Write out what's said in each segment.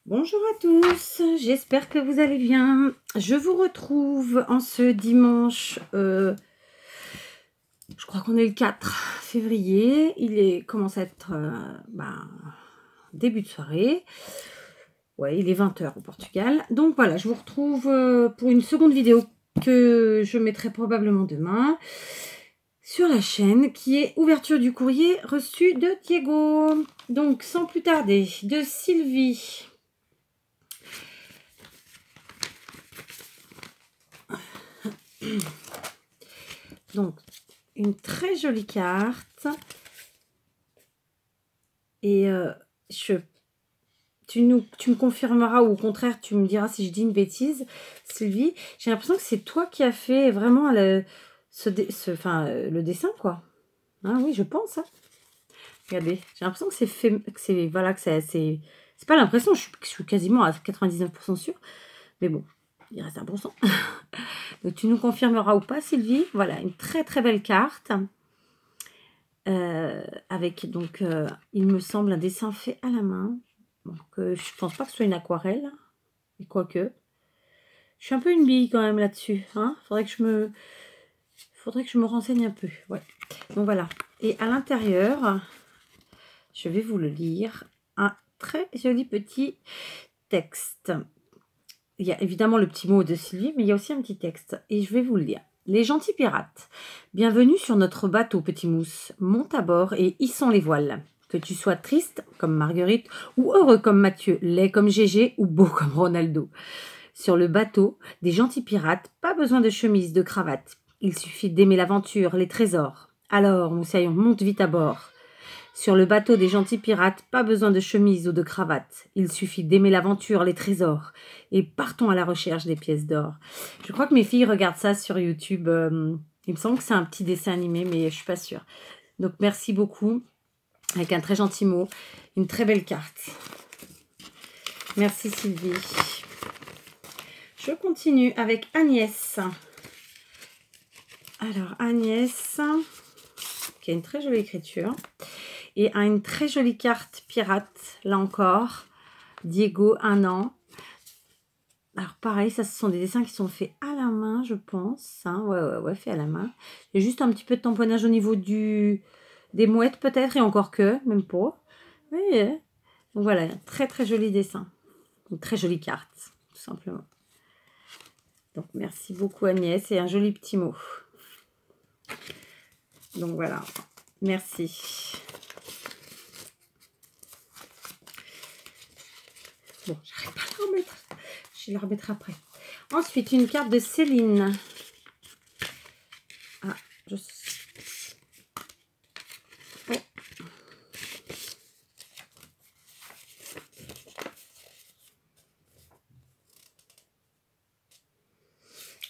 Bonjour à tous, j'espère que vous allez bien. Je vous retrouve en ce dimanche, je crois qu'on est le 4 février. Commence à être début de soirée. Ouais, il est 20 h au Portugal. Donc voilà, je vous retrouve pour une seconde vidéo que je mettrai probablement demain sur la chaîne, qui est ouverture du courrier reçu de Diego. Donc sans plus tarder, de Sylvie. Donc, une très jolie carte. Et tu me confirmeras, ou au contraire, tu me diras si je dis une bêtise, Sylvie. J'ai l'impression que c'est toi qui as fait vraiment le dessin, quoi. Hein, oui, je pense. Hein. Regardez, j'ai l'impression que c'est fait, c'est pas l'impression, je suis quasiment à 99% sûre. Mais bon, il reste 1%. Donc, tu nous confirmeras ou pas, Sylvie. Voilà, une très très belle carte. Avec donc, il me semble, un dessin fait à la main. Donc, je pense pas que ce soit une aquarelle. Et quoique. Je suis un peu une bille quand même là-dessus. Hein, faudrait que je me renseigne un peu. Ouais. Donc voilà. Et à l'intérieur, je vais vous le lire. Un très joli petit texte. Il y a évidemment le petit mot de Sylvie, mais il y a aussi un petit texte. Et je vais vous le lire. Les gentils pirates, bienvenue sur notre bateau, petit mousse. Monte à bord et hissons les voiles. Que tu sois triste comme Marguerite, ou heureux comme Mathieu, laid comme Gégé, ou beau comme Ronaldo. Sur le bateau, des gentils pirates, pas besoin de chemise, de cravate. Il suffit d'aimer l'aventure, les trésors. Alors, moussaillon, monte vite à bord. Sur le bateau des gentils pirates, pas besoin de chemise ou de cravate. Il suffit d'aimer l'aventure, les trésors. Et partons à la recherche des pièces d'or. Je crois que mes filles regardent ça sur YouTube. Il me semble que c'est un petit dessin animé, mais je suis pas sûre. Donc, merci beaucoup. Avec un très gentil mot. Une très belle carte. Merci Sylvie. Je continue avec Agnès. Alors, Agnès, qui a une très jolie écriture. Et a une très jolie carte pirate, là encore. Diego, 1 an. Alors pareil, ça ce sont des dessins qui sont faits à la main, je pense. Hein. Ouais, fait à la main. Il y a juste un petit peu de tamponnage au niveau des mouettes peut-être, et encore que, même pas. Oui, donc voilà, très très joli dessin. Une très jolie carte, tout simplement. Donc merci beaucoup Agnès, et un joli petit mot. Donc voilà, merci. Bon, j'arrive pas à la remettre. Je vais la remettre après. Ensuite, une carte de Céline. Ah, oh.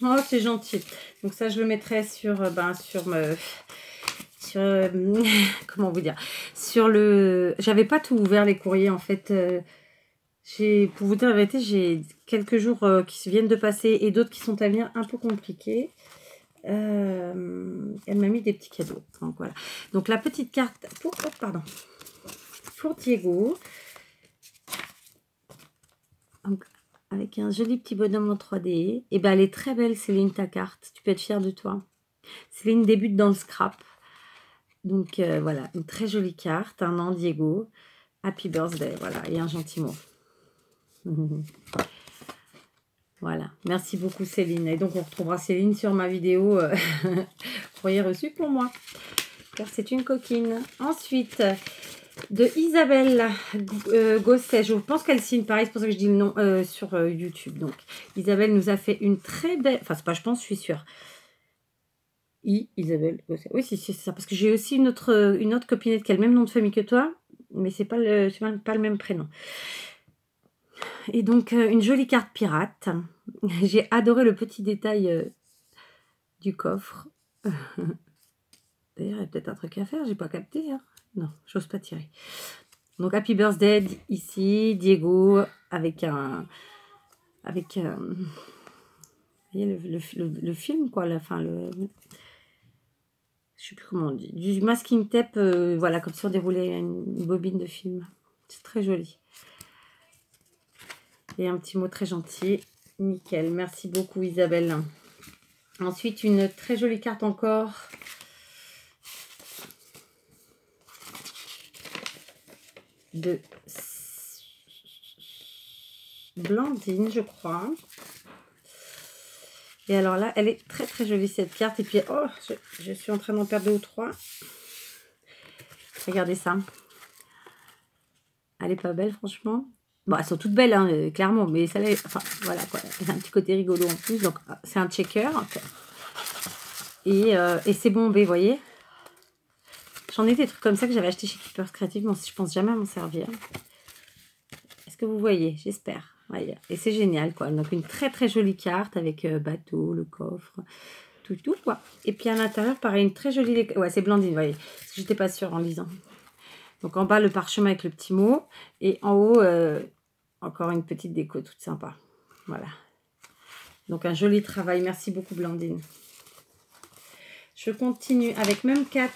Oh, c'est gentil. Donc ça, je le mettrai sur comment vous dire, j'avais pas tout ouvert les courriers en fait. Pour vous dire la vérité, j'ai quelques jours qui viennent de passer et d'autres qui sont à venir un peu compliqués. Elle m'a mis des petits cadeaux. Donc voilà. Donc la petite carte pour Diego. Donc, avec un joli petit bonhomme en 3D. Et ben elle est très belle, Céline, ta carte. Tu peux être fière de toi. Céline débute dans le scrap. Donc voilà, une très jolie carte. 1 an, Diego. Happy birthday. Voilà, et un gentil mot. Voilà, merci beaucoup Céline. Et donc on retrouvera Céline sur ma vidéo courrier reçu pour moi, car c'est une coquine. Ensuite, de Isabelle Gosset, je pense qu'elle signe pareil, c'est pour ça que je dis le nom sur YouTube. Donc Isabelle nous a fait une très belle, enfin c'est pas je pense, je suis sûre. Isabelle Gosset, oui c'est ça, parce que j'ai aussi une autre copinette qui a le même nom de famille que toi, mais c'est pas le même prénom. Et donc, une jolie carte pirate. J'ai adoré le petit détail du coffre. D'ailleurs, il y a peut-être un truc à faire, j'ai pas capté. Hein. Non, j'ose pas tirer. Donc, Happy Birthday ici, Diego, avec un... vous voyez, le film, quoi, je sais plus comment on dit. Du masking tape, voilà, comme si on déroulait une bobine de film. C'est très joli. Et un petit mot très gentil. Nickel. Merci beaucoup Isabelle. Ensuite, une très jolie carte encore. De Blandine, je crois. Et alors là, elle est très très jolie cette carte. Et puis, oh, je suis en train d'en perdre 2 ou 3. Regardez ça. Elle est pas belle, franchement. Bon, elles sont toutes belles, hein, clairement. Mais celle-là, enfin, voilà quoi. Elle a un petit côté rigolo en plus. Donc, c'est un checker. Et c'est bombé, vous voyez. J'en ai des trucs comme ça que j'avais acheté chez Keepers Creative. Bon, je pense jamais à m'en servir. Est-ce que vous voyez? J'espère. Ouais, et c'est génial, quoi. Donc, une très, très jolie carte avec bateau, le coffre, tout, quoi. Et puis, à l'intérieur, pareil, une très jolie... Ouais, c'est Blandine, vous voyez. J'étais pas sûre en lisant. Donc, en bas, le parchemin avec le petit mot. Et en haut, encore une petite déco toute sympa. Voilà. Donc, un joli travail. Merci beaucoup, Blandine. Je continue avec même Cats.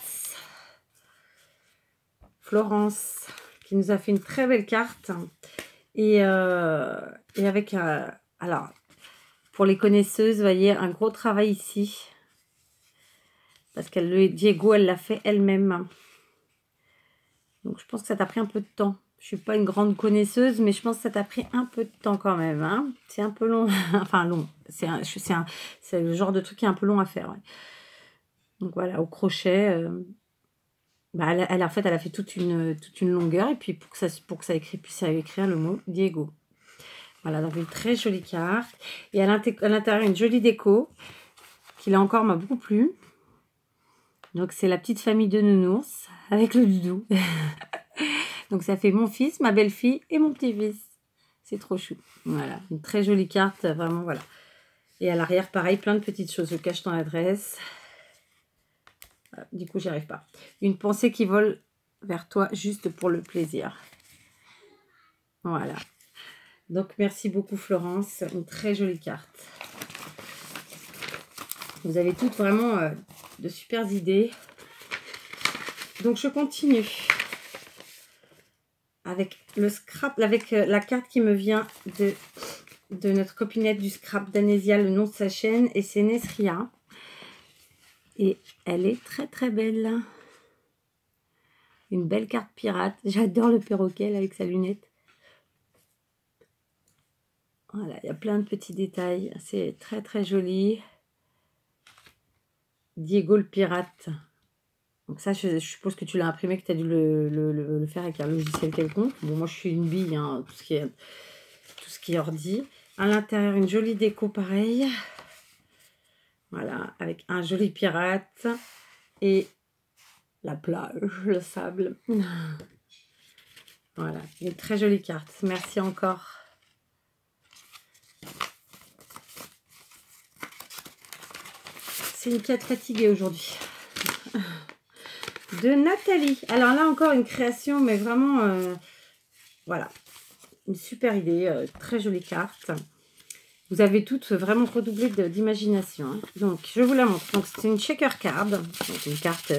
Florence, qui nous a fait une très belle carte. Et avec, alors, pour les connaisseuses, vous voyez, un gros travail ici. Parce que le Diego, elle l'a fait elle-même. Donc, je pense que ça t'a pris un peu de temps. Je ne suis pas une grande connaisseuse, mais je pense que ça t'a pris un peu de temps quand même. Hein. C'est un peu long. Enfin, long. C'est le genre de truc qui est un peu long à faire. Ouais. Donc, voilà, au crochet. Bah, elle a fait toute une longueur. Et puis, pour que ça puisse écrire le mot Diego. Voilà, donc une très jolie carte. Et à l'intérieur, une jolie déco qui, là encore, m'a beaucoup plu. Donc, c'est la petite famille de nounours avec le doudou. Donc, ça fait mon fils, ma belle-fille et mon petit-fils. C'est trop chou. Voilà, une très jolie carte, vraiment, voilà. Et à l'arrière, pareil, plein de petites choses. Je cache ton adresse. Voilà, du coup, j'y arrive pas. Une pensée qui vole vers toi juste pour le plaisir. Voilà. Donc, merci beaucoup, Florence. Une très jolie carte. Vous avez toutes vraiment de super idées. Donc, je continue avec le scrap, avec la carte qui me vient de notre copinette du scrap d'Anésia, le nom de sa chaîne, et c'est Nesria. Et elle est très très belle. Une belle carte pirate. J'adore le perroquet là, avec sa lunette. Voilà, il y a plein de petits détails. C'est très très joli. Diego le pirate. Donc ça, je suppose que tu l'as imprimé, que tu as dû le faire avec un logiciel quelconque. Bon, moi, je suis une bille, hein, tout ce qui est ordi. À l'intérieur, une jolie déco pareil. Voilà, avec un joli pirate. Et la plage, le sable. Voilà, une très jolie carte. Merci encore. C'est une carte fatiguée aujourd'hui. De Nathalie. Alors là encore une création, mais vraiment, voilà, une super idée, très jolie carte. Vous avez toutes vraiment redoublé d'imagination. Hein. Donc, je vous la montre. Donc, c'est une shaker card. Donc, une carte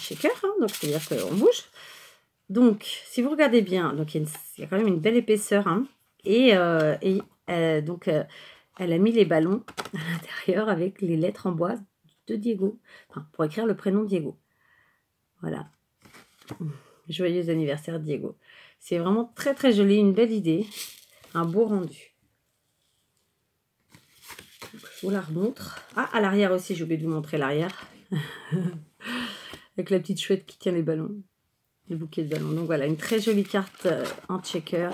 shaker, hein, donc c'est-à-dire qu'on bouge. Donc, si vous regardez bien, donc il y a quand même une belle épaisseur. Hein, donc, elle a mis les ballons à l'intérieur avec les lettres en bois de Diego. Enfin, pour écrire le prénom Diego. Voilà. Joyeux anniversaire Diego. C'est vraiment très très joli, une belle idée. Un beau rendu. Je vous la remontre. Ah, à l'arrière aussi, j'ai oublié de vous montrer l'arrière. Avec la petite chouette qui tient les ballons. Les bouquets de ballons. Donc voilà, une très jolie carte en checker.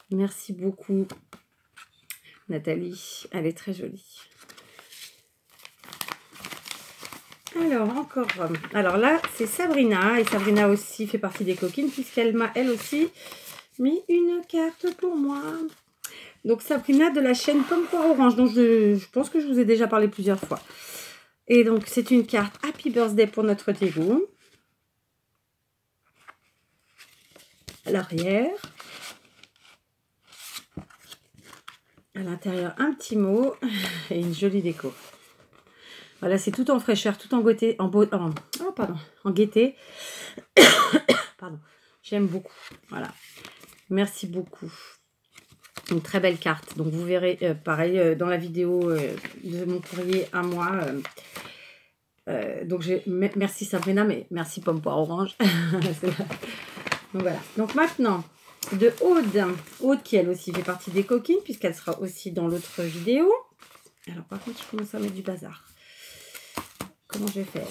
Merci beaucoup, Nathalie. Elle est très jolie. Alors, encore. Alors là, c'est Sabrina. Et Sabrina aussi fait partie des coquines, puisqu'elle m'a, elle aussi, mis une carte pour moi. Donc, Sabrina de la chaîne Pomme Poire Orange. Donc, je pense que je vous ai déjà parlé plusieurs fois. Et donc, c'est une carte Happy Birthday pour notre Diego. À l'arrière. À l'intérieur, un petit mot et une jolie déco. Voilà, c'est tout en fraîcheur, tout en gaieté. En gaieté. Pardon. J'aime beaucoup. Voilà. Merci beaucoup. Une très belle carte. Donc vous verrez, pareil, dans la vidéo de mon courrier à moi. Donc merci Sabrina, mais merci Pomme Poire Orange. Donc voilà. Donc maintenant, de Aude. Aude qui elle aussi fait partie des coquines, puisqu'elle sera aussi dans l'autre vidéo. Alors par contre, je commence à mettre du bazar. Comment je vais faire?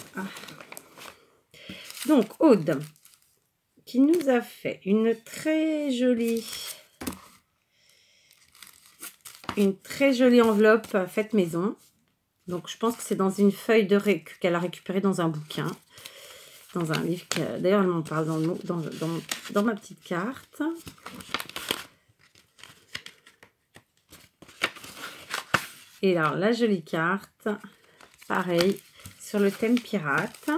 Donc Aude, qui nous a fait une très jolie enveloppe faite maison. Donc je pense que c'est dans une feuille qu'elle a récupérée dans un bouquin, dans un livre. D'ailleurs, elle m'en parle dans ma petite carte. Et alors la jolie carte, pareil, sur le thème pirate.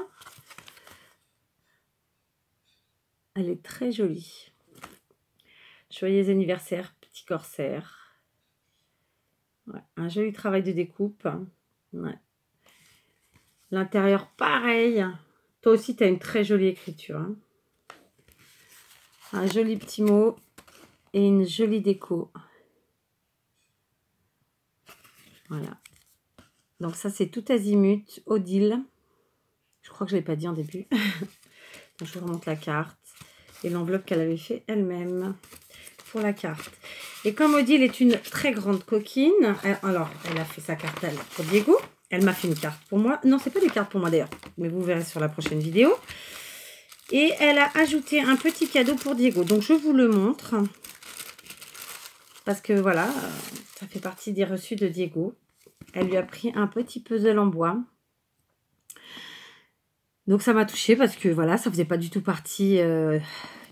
Elle est très jolie. Joyeux anniversaire, petit corsaire. Ouais, un joli travail de découpe. Ouais. L'intérieur, pareil. Toi aussi, tu as une très jolie écriture. Hein. Un joli petit mot et une jolie déco. Voilà. Donc ça, c'est tout azimut, Odile. Je crois que je ne l'ai pas dit en début. Donc, je vous remonte la carte et l'enveloppe qu'elle avait fait elle-même pour la carte. Et comme Odile est une très grande coquine, alors elle a fait sa carte pour Diego. Elle m'a fait une carte pour moi. Non, c'est pas des cartes pour moi d'ailleurs, mais vous verrez sur la prochaine vidéo. Et elle a ajouté un petit cadeau pour Diego. Donc je vous le montre. Parce que voilà, ça fait partie des reçus de Diego. Elle lui a pris un petit puzzle en bois. Donc ça m'a touchée parce que voilà, ça faisait pas du tout partie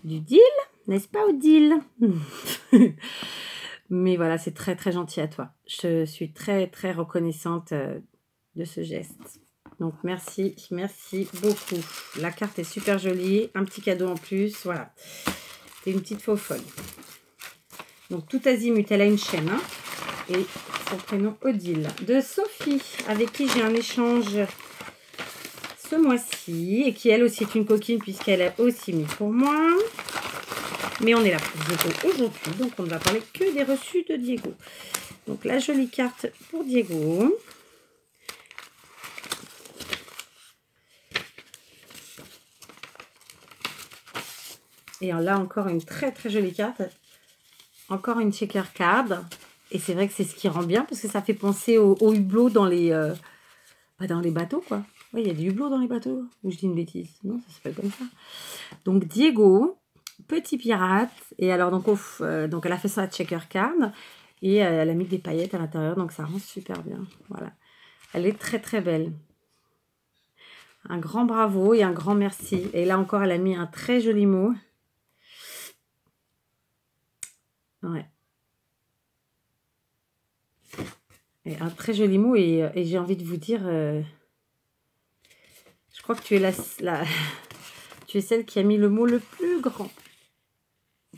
du deal. N'est-ce pas, Odile? Mais voilà, c'est très très gentil à toi. Je suis très très reconnaissante de ce geste. Donc merci, merci beaucoup. La carte est super jolie. Un petit cadeau en plus. Voilà. C'est une petite faux folle. Donc tout azimut, elle a une chaîne. Hein, et son prénom Odile. De Sophie, avec qui j'ai un échange ce mois-ci. Et qui elle aussi est une coquine puisqu'elle a aussi mis pour moi. Mais on est là pour Diego aujourd'hui, donc on ne va parler que des reçus de Diego. Donc la jolie carte pour Diego. Et là encore une très très jolie carte. Encore une checker card. Et c'est vrai que c'est ce qui rend bien parce que ça fait penser aux hublots dans les bateaux quoi. Oui, il y a des hublots dans les bateaux. Ou je dis une bêtise. Non, ça s'appelle comme ça. Donc Diego. Petit pirate. Et alors, donc elle a fait ça à checker card. Et elle a mis des paillettes à l'intérieur. Donc, ça rend super bien. Voilà. Elle est très, très belle. Un grand bravo et un grand merci. Et là encore, elle a mis un très joli mot. Ouais. Et un très joli mot. Et j'ai envie de vous dire... je crois que tu es tu es celle qui a mis le mot le plus grand.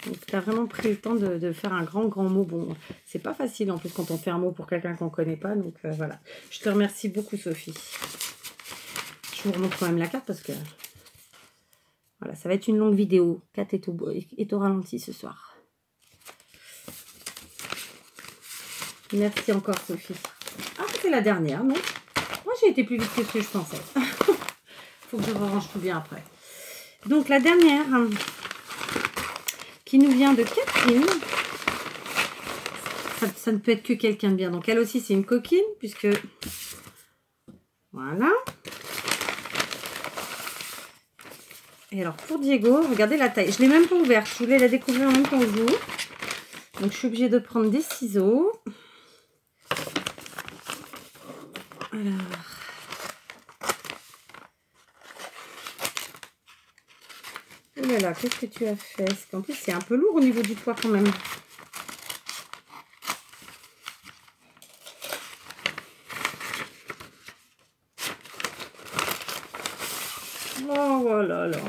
Donc, tu as vraiment pris le temps de faire un grand mot. Bon, c'est pas facile en plus quand on fait un mot pour quelqu'un qu'on ne connaît pas. Donc, voilà. Je te remercie beaucoup, Sophie. Je vous remontre quand même la carte parce que... Voilà, ça va être une longue vidéo. Kat est au ralenti ce soir. Merci encore, Sophie. Ah, c'est la dernière, non? Moi, j'ai été plus vite que ce que je pensais. Faut que je range tout bien après. Donc, la dernière... qui nous vient de Catherine. Ça ne peut être que quelqu'un de bien. Donc, elle aussi, c'est une coquine, puisque... Voilà. Et alors, pour Diego, regardez la taille. Je ne l'ai même pas ouverte. Je voulais la découvrir en même temps que vous. Donc, je suis obligée de prendre des ciseaux. Alors... Oh là là, qu'est-ce que tu as fait? Parce qu'en plus, c'est un peu lourd au niveau du poids quand même. Oh là là.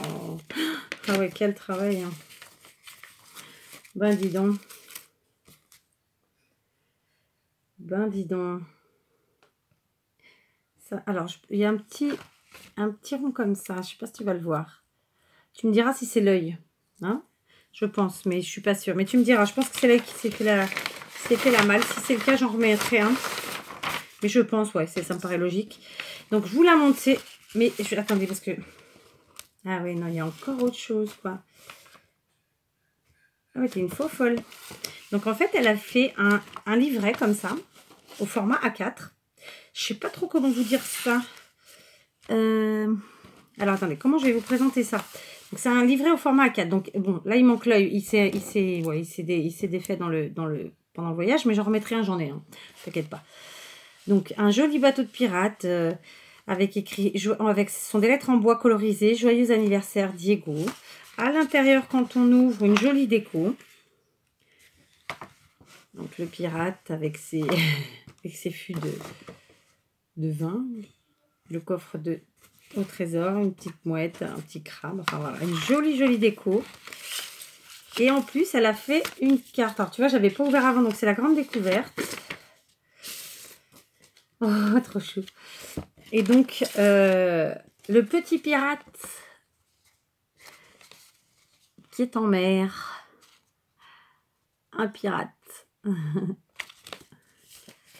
Ah ouais, quel travail. Hein. Ben dis donc. Ben dis donc. Ça, alors, il y a un petit rond comme ça. Je ne sais pas si tu vas le voir. Tu me diras si c'est l'œil. Hein? Je pense, mais je suis pas sûre. Mais tu me diras, je pense que c'est là qui s'est fait la malle. Si c'est le cas, j'en remettrai un. Mais je pense, ouais, ça me paraît logique. Donc, je vous la montre. Mais attendez, parce que... Ah oui, non, il y a encore autre chose, quoi. Ah ouais, t'es une faux folle. Donc, en fait, elle a fait un livret comme ça, au format A4. Je sais pas trop comment vous dire ça. Alors, attendez, comment je vais vous présenter ça? Donc, c'est un livret au format A4. Donc, bon, là, il manque l'œil. Il s'est défait pendant le voyage, mais j'en remettrai un, j'en ai un. T'inquiète pas. Donc, un joli bateau de pirate avec ce sont des lettres en bois colorisées. Joyeux anniversaire, Diego. À l'intérieur, quand on ouvre, une jolie déco. Donc, le pirate avec ses, avec ses fûts de vin. Le coffre au trésor, une petite mouette, un petit crabe. Enfin, voilà, une jolie déco. Et en plus, elle a fait une carte. Alors, tu vois, j'avais pas ouvert avant, donc c'est la grande découverte. Oh, trop chou. Et donc, le petit pirate qui est en mer. Un pirate.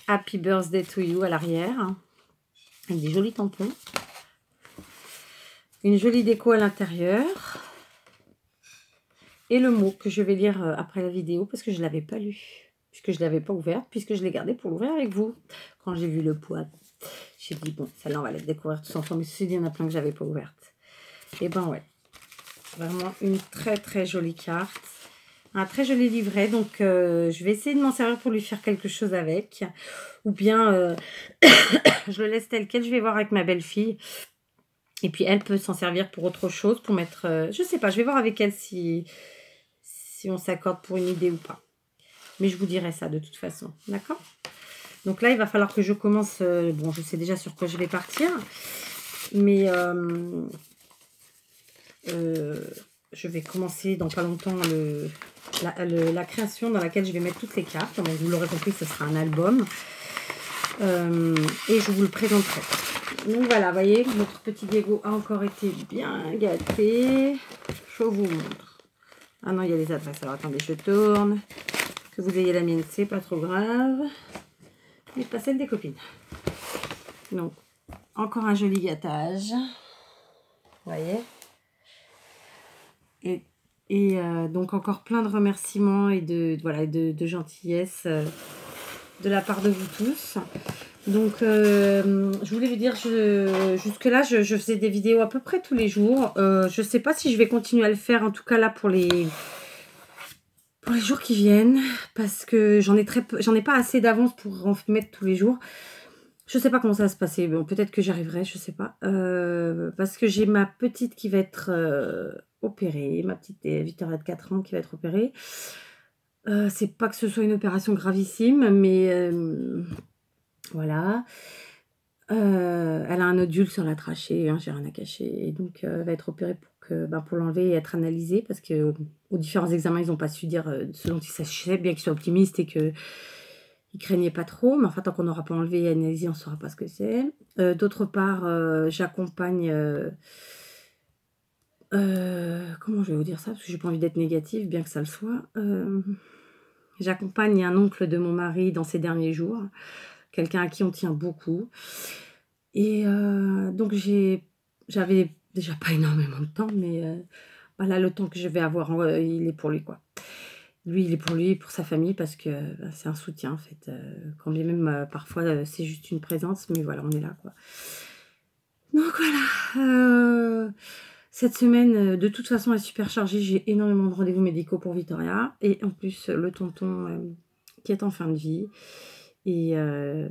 Happy birthday to you à l'arrière. Avec des jolis tampons. Une jolie déco à l'intérieur. Et le mot que je vais lire après la vidéo parce que je ne l'avais pas lu. Puisque je ne l'avais pas ouvert. Puisque je l'ai gardé pour l'ouvrir avec vous. Quand j'ai vu le poids. J'ai dit, bon, celle-là, on va la découvrir tous ensemble. Mais ceci dit, il y en a plein que je n'avais pas ouverte. Et ben ouais. Vraiment une très jolie carte. Un très joli livret. Donc, je vais essayer de m'en servir pour lui faire quelque chose avec. Ou bien, je le laisse tel quel. Je vais voir avec ma belle-fille. Et puis, elle peut s'en servir pour autre chose. Pour mettre... je sais pas, je vais voir avec elle si on s'accorde pour une idée ou pas. Mais je vous dirai ça de toute façon. D'accord? Donc là, il va falloir que je commence... bon, je sais déjà sur quoi je vais partir. Mais... je vais commencer dans pas longtemps la création dans laquelle je vais mettre toutes les cartes. Donc, vous l'aurez compris, ce sera un album. Et je vous le présenterai. Donc voilà, vous voyez, notre petit Diego a encore été bien gâté. Je vous montre. Ah non, il y a les adresses. Alors attendez, je tourne. Que vous ayez la mienne, c'est pas trop grave. Mais pas celle des copines. Donc, encore un joli gâtage. Vous voyez. Et donc encore plein de remerciements et de gentillesse de la part de vous tous. Donc je voulais vous dire, jusque là je faisais des vidéos à peu près tous les jours. Je ne sais pas si je vais continuer à le faire, en tout cas là pour les jours qui viennent, parce que j'en ai pas assez d'avance pour en mettre tous les jours. Je sais pas comment ça va se passer. Bon, peut-être que j'y arriverai, je sais pas. Parce que j'ai ma petite qui va être opérée. Ma petite Victoria de 4 ans qui va être opérée. C'est pas que ce soit une opération gravissime, mais voilà. Elle a un nodule sur la trachée, hein, j'ai rien à cacher. Et donc, elle va être opérée pour l'enlever et être analysée. Parce que aux différents examens, ils n'ont pas su dire ce dont il s'agissait, bien qu'ils soient optimistes et que... il craignait pas trop, mais enfin, tant qu'on n'aura pas enlevé et analysé, on ne saura pas ce que c'est. D'autre part, j'accompagne... comment je vais vous dire ça? Parce que j'ai pas envie d'être négative, bien que ça le soit. J'accompagne un oncle de mon mari dans ces derniers jours. Quelqu'un à qui on tient beaucoup. Et donc, j'avais déjà pas énormément de temps, mais voilà, le temps que je vais avoir, il est pour lui, quoi. Lui, il est pour lui et pour sa famille parce que c'est un soutien en fait. Quand bien même parfois c'est juste une présence, mais voilà, on est là quoi. Donc voilà, cette semaine de toute façon est super chargée. J'ai énormément de rendez-vous médicaux pour Victoria et en plus le tonton qui est en fin de vie et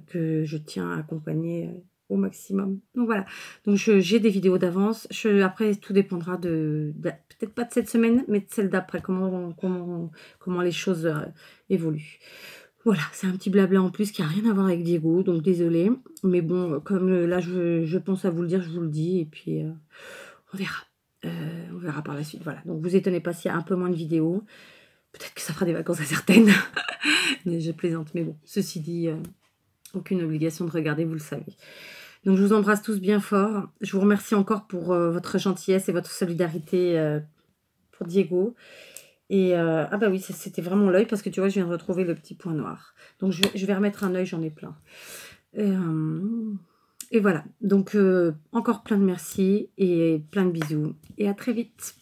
que je tiens à accompagner au maximum. Donc voilà, donc j'ai des vidéos d'avance. Après, tout dépendra peut-être pas de cette semaine, mais de celle d'après, comment les choses évoluent. Voilà, c'est un petit blabla en plus qui n'a rien à voir avec Diego, donc désolée. Mais bon, comme là, je pense à vous le dire, je vous le dis, et puis on verra. On verra par la suite. Voilà, donc vous étonnez pas s'il y a un peu moins de vidéos. Peut-être que ça fera des vacances à certaines. Mais je plaisante, mais bon, ceci dit, aucune obligation de regarder, vous le savez. Donc, je vous embrasse tous bien fort. Je vous remercie encore pour votre gentillesse et votre solidarité pour Diego. Et ah bah oui, c'était vraiment l'œil parce que tu vois, je viens de retrouver le petit point noir. Donc je vais remettre un œil, j'en ai plein. Et voilà. Donc encore plein de merci et plein de bisous. Et à très vite.